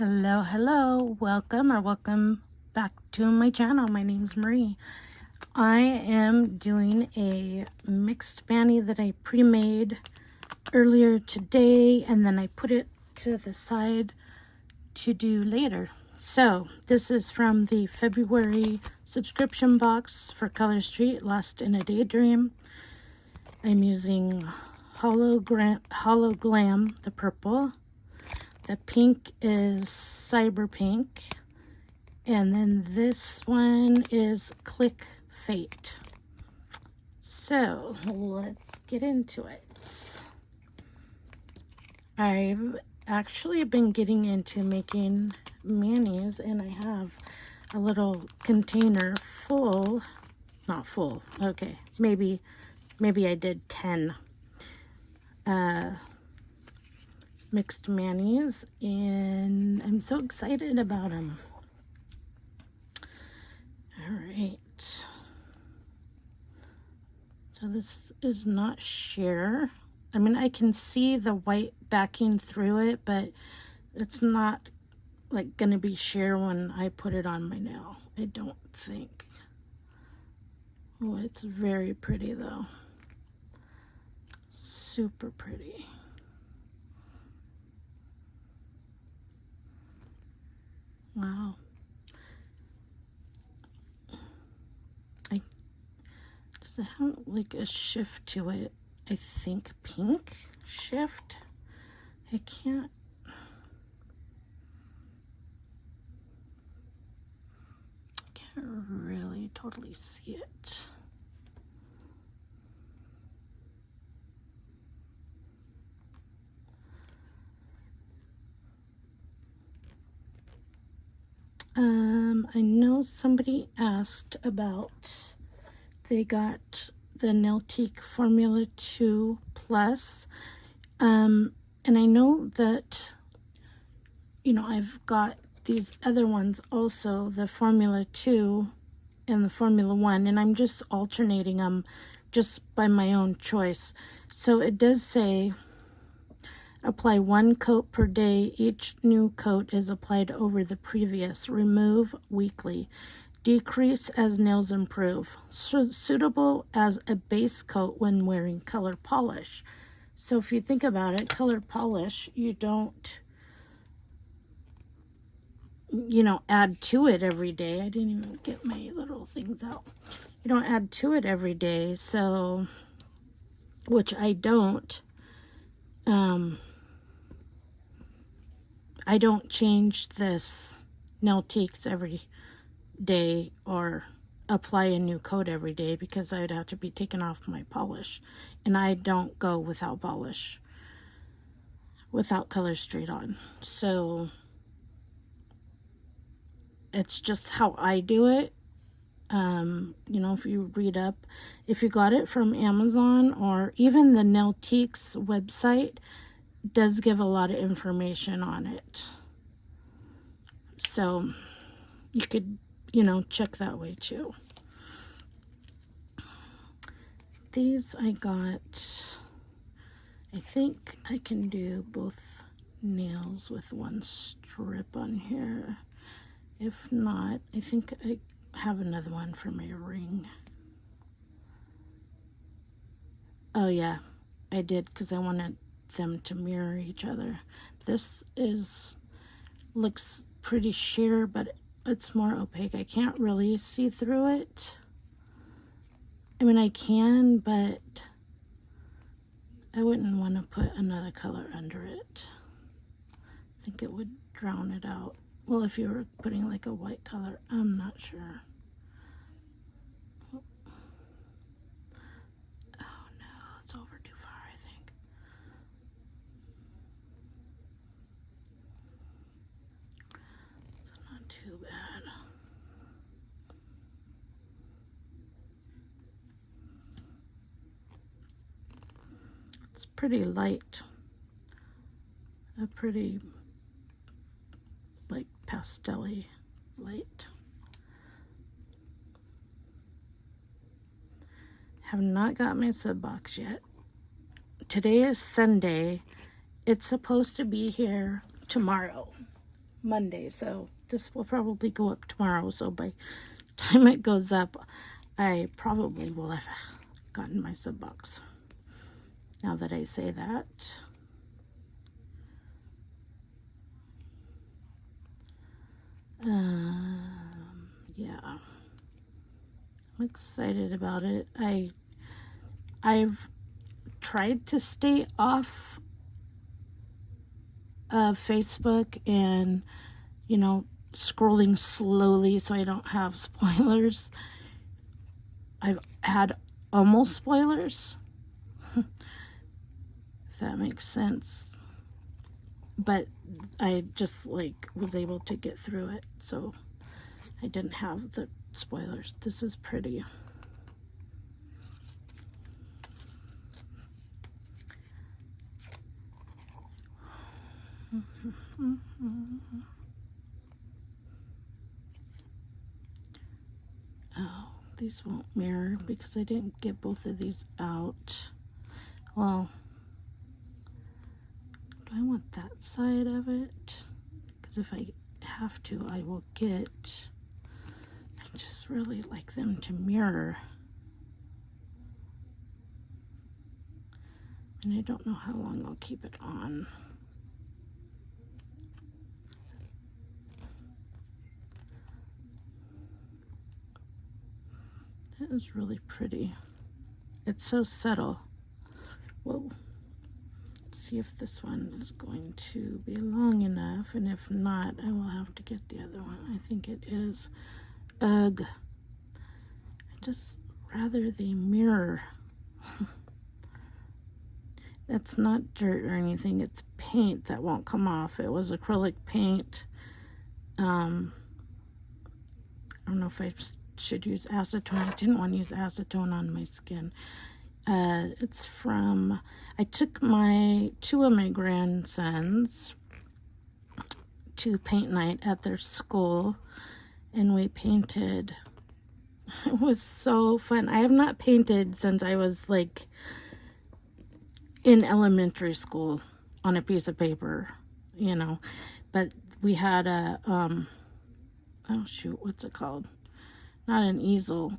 Hello, welcome back to my channel. My name's Marie. I am doing a mixed mani that I pre-made earlier today, and then I put it to the side to do later. So this is from the February subscription box for Color Street, Lost in a Daydream. I'm using Holo Glam, the purple. The pink is Cyber Pink. And then this one is Click Fate. So let's get into it. I've actually been getting into making manis, and I have a little container full, not full, okay, maybe I did 10 mixed manis, and I'm so excited about them. All right, so this is not sheer. I mean, I can see the white backing through it, but it's not like gonna be sheer when I put it on my nail, I don't think. Oh, it's very pretty though, super pretty. Wow. Does it have like a shift to it? I think pink shift. I can't really totally see it. I know somebody asked about, they got the Nailtique Formula 2 Plus, and I know that, you know, I've got these other ones also, the Formula 2 and the Formula 1, and I'm just alternating them just by my own choice. So it does say apply 1 coat per day. Each new coat is applied over the previous. Remove weekly. Decrease as nails improve. Suitable as a base coat when wearing color polish. So if you think about it, color polish, you don't, you know, add to it every day. I didn't even get my little things out. You don't add to it every day, so, which I don't. I don't change this Nailtiques every day or apply a new coat every day, because I would have to be taking off my polish, and I don't go without polish, without Color Street on. So it's just how I do it. You know, if you read up, if you got it from Amazon or even the Nailtiques website, does give a lot of information on it, so you could, you know, check that way too. These I got, I think I can do both nails with one strip on here. If not, I think I have another one for my ring. Oh yeah, I did, because I wanted them to mirror each other. This looks pretty sheer, but it's more opaque. I can't really see through it. I mean, I can, but I wouldn't want to put another color under it. I think it would drown it out. Well, if you were putting like a white color, I'm not sure. Oh no, it's over too far, I think. It's not too bad. It's pretty light. A pretty like pastel-y light. Have not got my sub box yet. Today is Sunday. It's supposed to be here tomorrow. Monday, so this will probably go up tomorrow. So by the time it goes up, I probably will have gotten my sub box. Now that I say that. Yeah, I'm excited about it. I've tried to stay off of Facebook and, you know, scrolling slowly so I don't have spoilers. I've had almost spoilers, if that makes sense. But I just like was able to get through it, so I didn't have the spoilers. This is pretty. Oh, these won't mirror because I didn't get both of these out. Well, do I want that side of it? Because if I have to, I will get. I just really like them to mirror. And I don't know how long I'll keep it on. That is really pretty. It's so subtle. Whoa. Let's see if this one is going to be long enough, and if not, I will have to get the other one. I think it is. Ugh. I just rather the mirror. That's not dirt or anything. It's paint that won't come off. It was acrylic paint. I don't know if I should use acetone. I didn't want to use acetone on my skin. It's from, I took two of my grandsons to paint night at their school, and we painted. It was so fun. I have not painted since I was like in elementary school on a piece of paper, you know, but we had a, oh shoot, what's it called? Not an easel,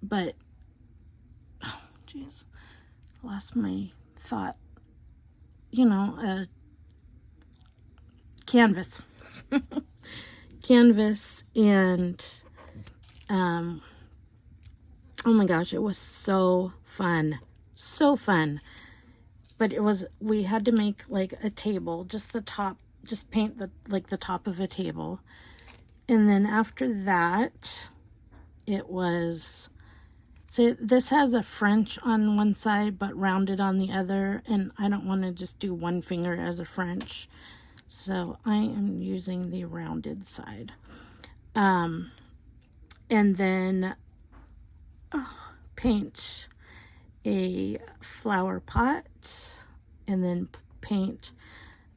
but, oh jeez, lost my thought. You know, a canvas. Canvas, and, oh my gosh, it was so fun. So fun. But it was, we had to make like a table, just the top, just paint the top of a table. And then after that, it was, so this has a French on one side but rounded on the other, and I don't want to just do one finger as a French, so I am using the rounded side. And then paint a flower pot, and then paint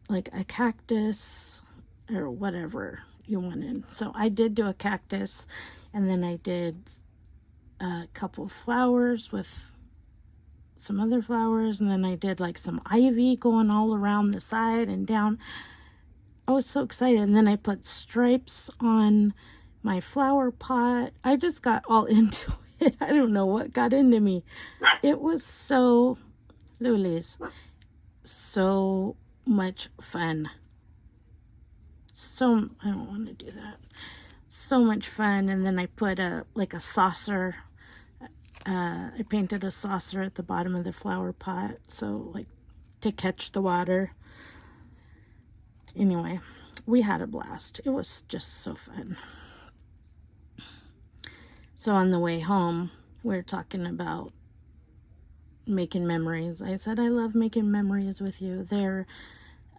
like a cactus or whatever you wanted. So I did do a cactus, and then I did a couple flowers with some other flowers, and then I did like some ivy going all around the side and down. I was so excited. And then I put stripes on my flower pot. I just got all into it. I don't know what got into me. It was so, Lulis, so much fun. So, I don't want to do that. So much fun. And then I put a saucer. I painted a saucer at the bottom of the flower pot, so like to catch the water. Anyway, we had a blast. It was just so fun. So on the way home, we were talking about making memories. I said, I love making memories with you. They're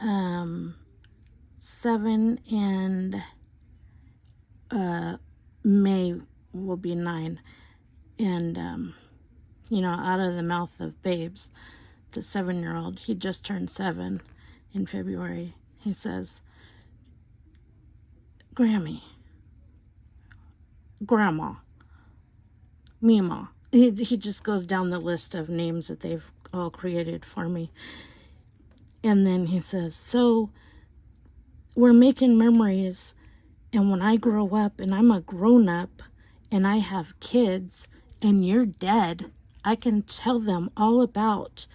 7 and May will be 9. And, you know, out of the mouth of babes, the 7-year-old, he just turned 7 in February. He says, Grammy, Grandma, Mima. He just goes down the list of names that they've all created for me. And then he says, so we're making memories. And when I grow up and I'm a grown up and I have kids and you're dead, I can tell them all about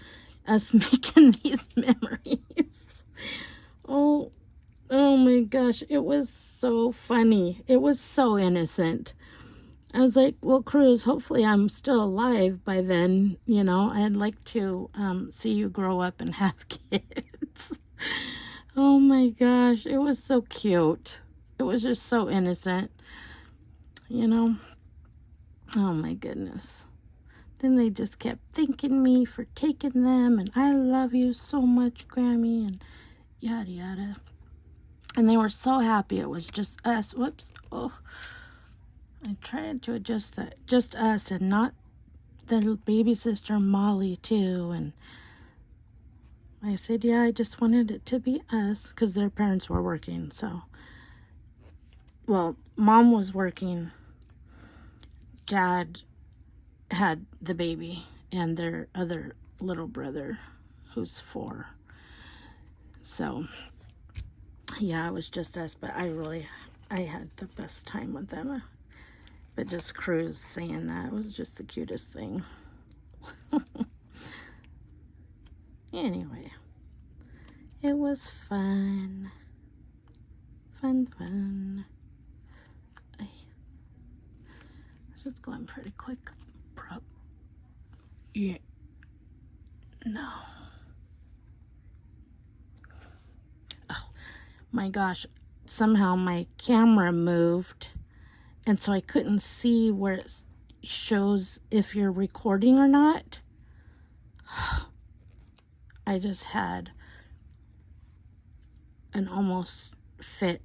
us making these memories. Oh, oh my gosh, it was so funny. It was so innocent. I was like, well, Cruz, hopefully I'm still alive by then. You know, I'd like to see you grow up and have kids. Oh my gosh, it was so cute. It was just so innocent, you know. Oh my goodness. Then they just kept thanking me for taking them, and I love you so much, Grammy, and yada yada. And they were so happy it was just us. Whoops. Oh, I tried to adjust that. Just us and not the baby sister Molly too. And I said, yeah, I just wanted it to be us because their parents were working. So, well, mom was working. Dad had the baby and their other little brother who's 4. So, yeah, it was just us. But I had the best time with them. But just Cruz saying that was just the cutest thing. Anyway, it was fun. Fun. This is going pretty quick. Yeah. No. Oh, my gosh. Somehow my camera moved. And so I couldn't see where it shows if you're recording or not. I just had an almost fit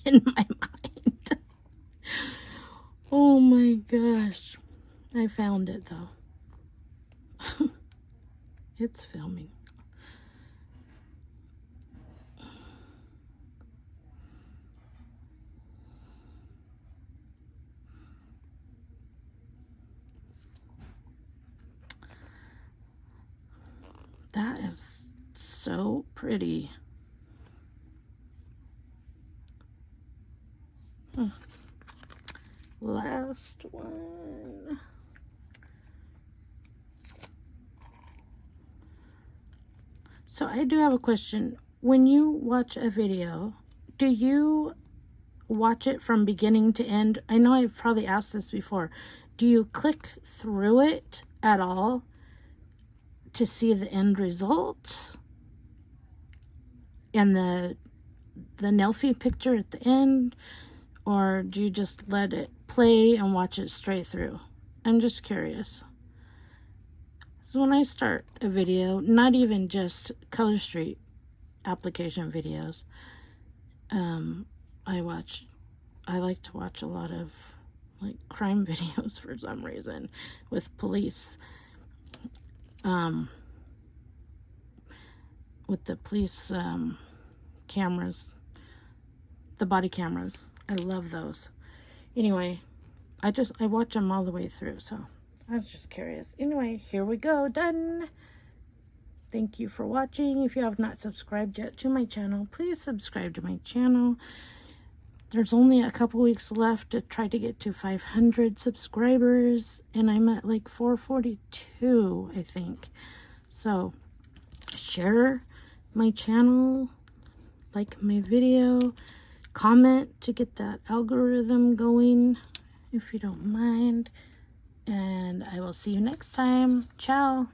in my mind. Oh my gosh. I found it though. It's filming. That is so pretty. Last one. So I do have a question. When you watch a video, do you watch it from beginning to end? I know I've probably asked this before. Do you click through it at all to see the end result and the Nelfie picture at the end, or do you just let it play and watch it straight through? I'm just curious. So when I start a video, not even just Color Street application videos, I like to watch a lot of like crime videos for some reason with police. With the police cameras, the body cameras. I love those. Anyway, I watch them all the way through, so I was just curious. Anyway, here we go, done. Thank you for watching. If you have not subscribed yet to my channel, please subscribe to my channel. There's only a couple weeks left to try to get to 500 subscribers, and I'm at like 442, I think. So, share my channel, like my video, comment to get that algorithm going, if you don't mind. And I will see you next time. Ciao.